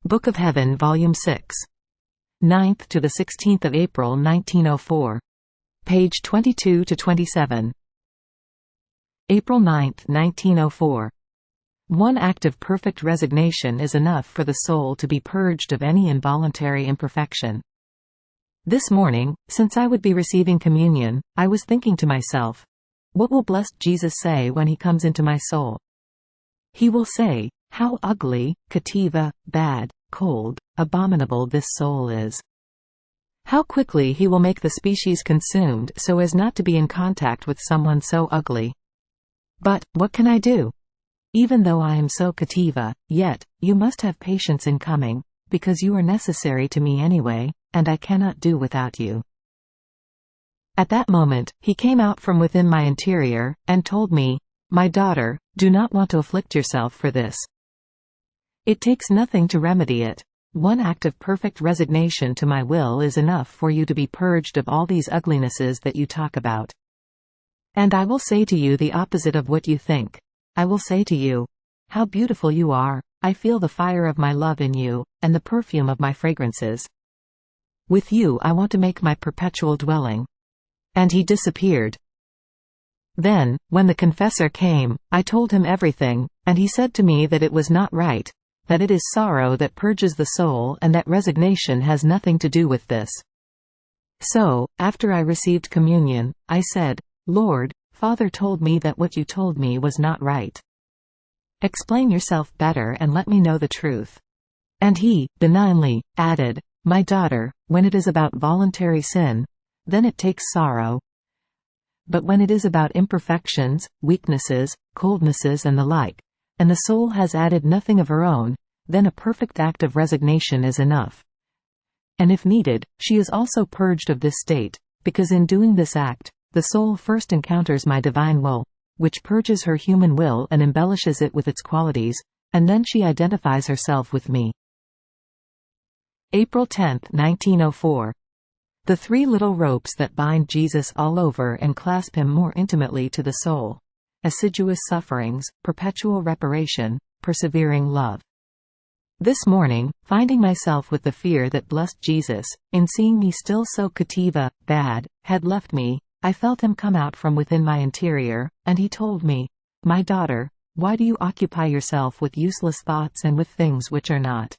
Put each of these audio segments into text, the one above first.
Book of Heaven, Volume 6. 9th to the 16th of April 1904. Page 22 to 27. April 9, 1904. One act of perfect resignation is enough for the soul to be purged of any involuntary imperfection. This morning, since I would be receiving communion, I was thinking to myself, what will blessed Jesus say when he comes into my soul? He will say, "How ugly, cativa, bad, cold, abominable this soul is." How quickly he will make the species consumed so as not to be in contact with someone so ugly. But, what can I do? Even though I am so cativa, yet, you must have patience in coming, because you are necessary to me anyway, and I cannot do without you. At that moment, he came out from within my interior, and told me, "My daughter, do not want to afflict yourself for this. It takes nothing to remedy it. One act of perfect resignation to my will is enough for you to be purged of all these uglinesses that you talk about. And I will say to you the opposite of what you think. I will say to you, how beautiful you are, I feel the fire of my love in you, and the perfume of my fragrances. With you I want to make my perpetual dwelling." And he disappeared. Then, when the confessor came, I told him everything, and he said to me that it was not right, that it is sorrow that purges the soul and that resignation has nothing to do with this. So, after I received communion, I said, "Lord, Father told me that what you told me was not right. Explain yourself better and let me know the truth." And he, benignly, added, "My daughter, when it is about voluntary sin, then it takes sorrow. But when it is about imperfections, weaknesses, coldnesses and the like, and the soul has added nothing of her own, then a perfect act of resignation is enough. And if needed, she is also purged of this state, because in doing this act, the soul first encounters my divine will, which purges her human will and embellishes it with its qualities, and then she identifies herself with me." April 10, 1904. The three little ropes that bind Jesus all over and clasp him more intimately to the soul: assiduous sufferings, perpetual reparation, persevering love. This morning, finding myself with the fear that blessed Jesus, in seeing me still so cativa, bad, had left me, I felt him come out from within my interior, and he told me, "My daughter, why do you occupy yourself with useless thoughts and with things which are not?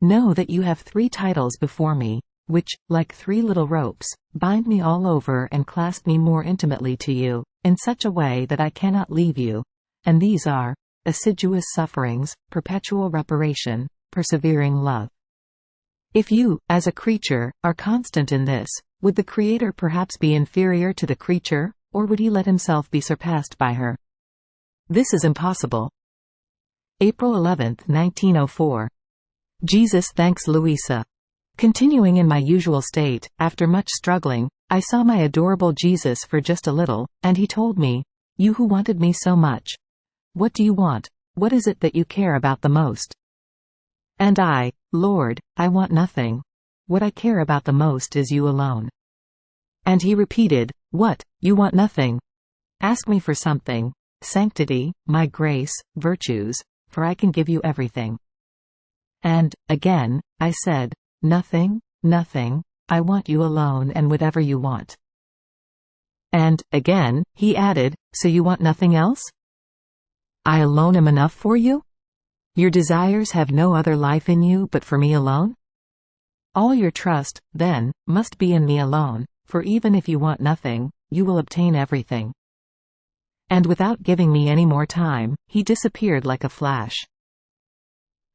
Know that you have three titles before me, which, like three little ropes, bind me all over and clasp me more intimately to you, in such a way that I cannot leave you, and these are, assiduous sufferings, perpetual reparation, persevering love. If you, as a creature, are constant in this, would the Creator perhaps be inferior to the creature, or would he let himself be surpassed by her? This is impossible." April 11, 1904. Jesus thanks Luisa. Continuing in my usual state, after much struggling, I saw my adorable Jesus for just a little, and he told me, "You who wanted me so much. What do you want? What is it that you care about the most?" And I, "Lord, I want nothing. What I care about the most is you alone." And he repeated, "What, you want nothing? Ask me for something, sanctity, my grace, virtues, for I can give you everything." And, again, I said, "Nothing, nothing, I want you alone and whatever you want." And, again, he added, "So you want nothing else? I alone am enough for you? Your desires have no other life in you but for me alone? All your trust, then, must be in me alone, for even if you want nothing, you will obtain everything." And without giving me any more time, he disappeared like a flash.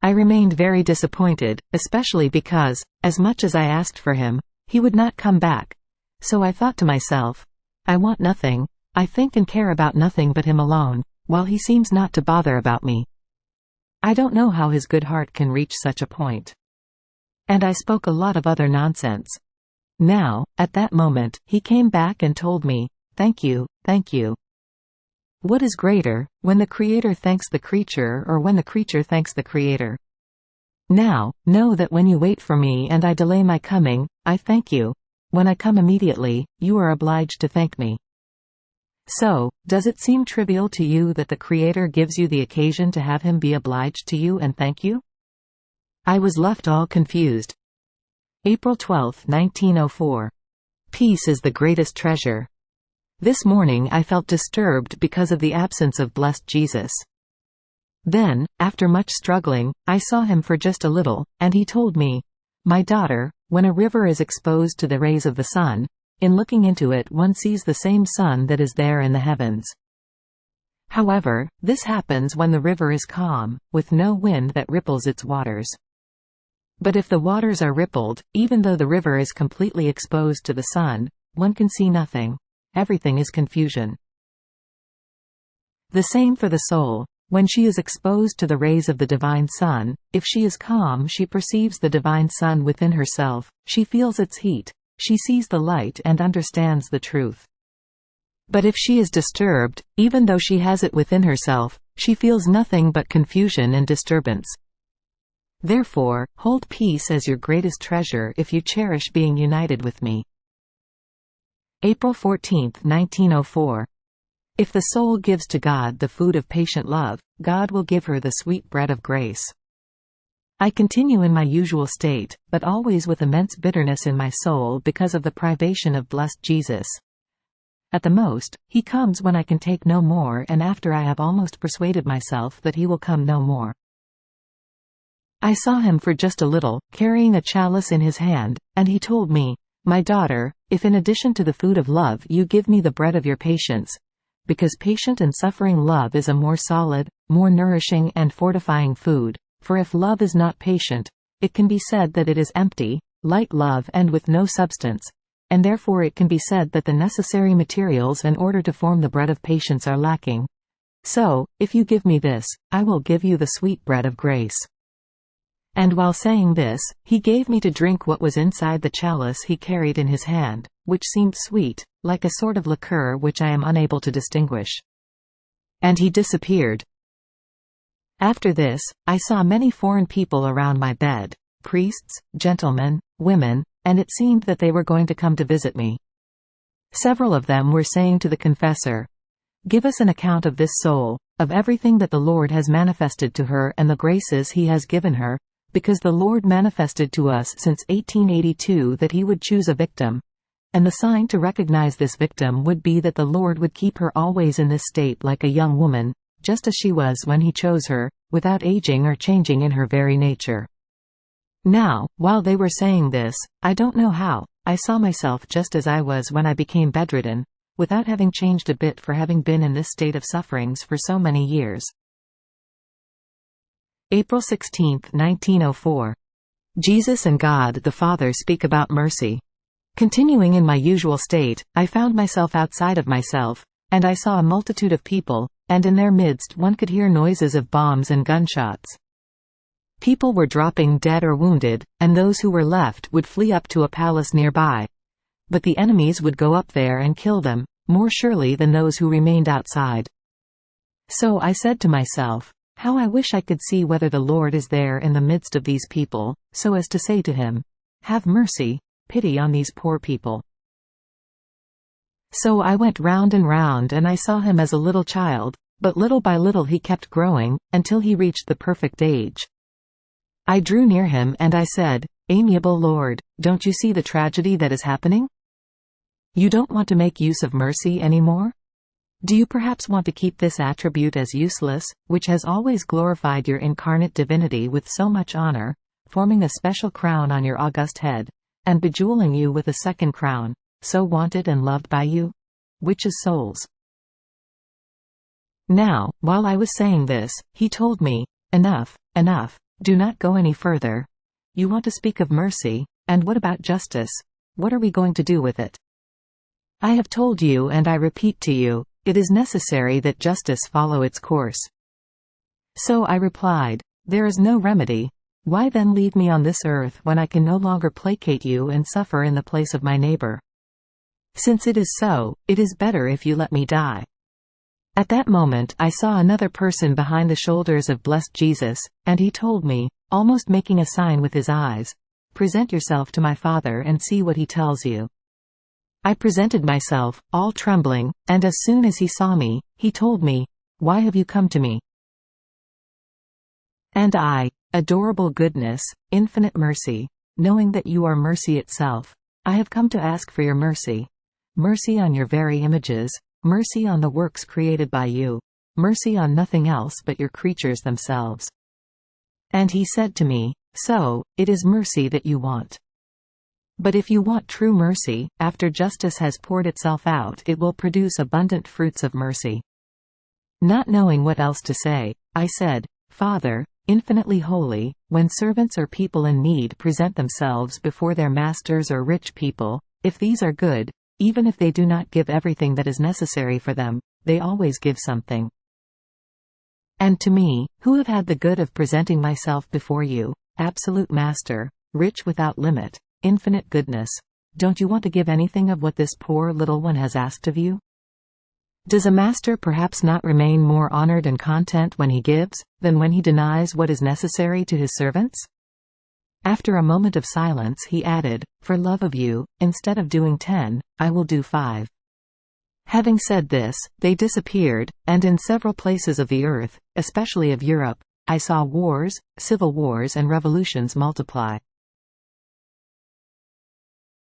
I remained very disappointed, especially because, as much as I asked for him, he would not come back. So I thought to myself, I want nothing, I think and care about nothing but him alone, while he seems not to bother about me. I don't know how his good heart can reach such a point. And I spoke a lot of other nonsense. Now, at that moment, he came back and told me, "Thank you, thank you." What is greater, when the Creator thanks the creature or when the creature thanks the Creator? Now, know that when you wait for me and I delay my coming, I thank you. When I come immediately, you are obliged to thank me. So, does it seem trivial to you that the Creator gives you the occasion to have him be obliged to you and thank you? I was left all confused. April 12, 1904. Peace is the greatest treasure. This morning I felt disturbed because of the absence of blessed Jesus. Then, after much struggling, I saw him for just a little, and he told me, "My daughter, when a river is exposed to the rays of the sun, in looking into it one sees the same sun that is there in the heavens. However, this happens when the river is calm, with no wind that ripples its waters. But if the waters are rippled, even though the river is completely exposed to the sun, one can see nothing. Everything is confusion. The same for the soul. When she is exposed to the rays of the divine sun, if she is calm she perceives the divine sun within herself, she feels its heat, she sees the light and understands the truth. But if she is disturbed, even though she has it within herself, she feels nothing but confusion and disturbance. Therefore, hold peace as your greatest treasure if you cherish being united with me." April 14, 1904. If the soul gives to God the food of patient love, God will give her the sweet bread of grace. I continue in my usual state, but always with immense bitterness in my soul because of the privation of blessed Jesus. At the most, he comes when I can take no more and after I have almost persuaded myself that he will come no more. I saw him for just a little, carrying a chalice in his hand, and he told me, "My daughter, if in addition to the food of love you give me the bread of your patience, because patient and suffering love is a more solid, more nourishing and fortifying food, for if love is not patient, it can be said that it is empty, light love and with no substance, and therefore it can be said that the necessary materials in order to form the bread of patience are lacking. So, if you give me this, I will give you the sweet bread of grace." And while saying this, he gave me to drink what was inside the chalice he carried in his hand, which seemed sweet, like a sort of liqueur which I am unable to distinguish. And he disappeared. After this, I saw many foreign people around my bed, priests, gentlemen, women, and it seemed that they were going to come to visit me. Several of them were saying to the confessor, "Give us an account of this soul, of everything that the Lord has manifested to her and the graces he has given her, because the Lord manifested to us since 1882 that he would choose a victim, and the sign to recognize this victim would be that the Lord would keep her always in this state like a young woman, just as she was when he chose her, without aging or changing in her very nature." Now, while they were saying this, I don't know how, I saw myself just as I was when I became bedridden, without having changed a bit for having been in this state of sufferings for so many years. April 16, 1904. Jesus and God the Father speak about mercy. Continuing in my usual state, I found myself outside of myself, and I saw a multitude of people, and in their midst one could hear noises of bombs and gunshots. People were dropping dead or wounded, and those who were left would flee up to a palace nearby. But the enemies would go up there and kill them, more surely than those who remained outside. So I said to myself, "How I wish I could see whether the Lord is there in the midst of these people, so as to say to him, 'Have mercy, pity on these poor people.'" So I went round and round and I saw him as a little child, but little by little he kept growing, until he reached the perfect age. I drew near him and I said, "Amiable Lord, don't you see the tragedy that is happening? You don't want to make use of mercy anymore? Do you perhaps want to keep this attribute as useless, which has always glorified your incarnate divinity with so much honor, forming a special crown on your august head, and bejeweling you with a second crown, so wanted and loved by you? Which is souls?" Now, while I was saying this, he told me, "Enough, enough, do not go any further. You want to speak of mercy, and what about justice? What are we going to do with it? I have told you and I repeat to you, it is necessary that justice follow its course." So I replied, "There is no remedy. Why then leave me on this earth when I can no longer placate you and suffer in the place of my neighbor? Since it is so, it is better if you let me die." At that moment I saw another person behind the shoulders of blessed Jesus, and he told me, almost making a sign with his eyes, "Present yourself to my Father and see what he tells you." I presented myself, all trembling, and as soon as he saw me, he told me, "Why have you come to me?" And I Adorable goodness, infinite mercy, knowing that you are mercy itself, I have come to ask for your mercy. Mercy on your very images, mercy on the works created by you, mercy on nothing else but your creatures themselves. And he said to me, so, it is mercy that you want. But if you want true mercy, after justice has poured itself out, it will produce abundant fruits of mercy. Not knowing what else to say, I said, Father, infinitely holy, when servants or people in need present themselves before their masters or rich people, if these are good, even if they do not give everything that is necessary for them, they always give something. And to me, who have had the good of presenting myself before you, absolute Master, rich without limit, infinite goodness, don't you want to give anything of what this poor little one has asked of you? Does a master perhaps not remain more honored and content when he gives, than when he denies what is necessary to his servants? After a moment of silence he added, for love of you, instead of doing 10, I will do 5. Having said this, they disappeared, and in several places of the earth, especially of Europe, I saw wars, civil wars and revolutions multiply.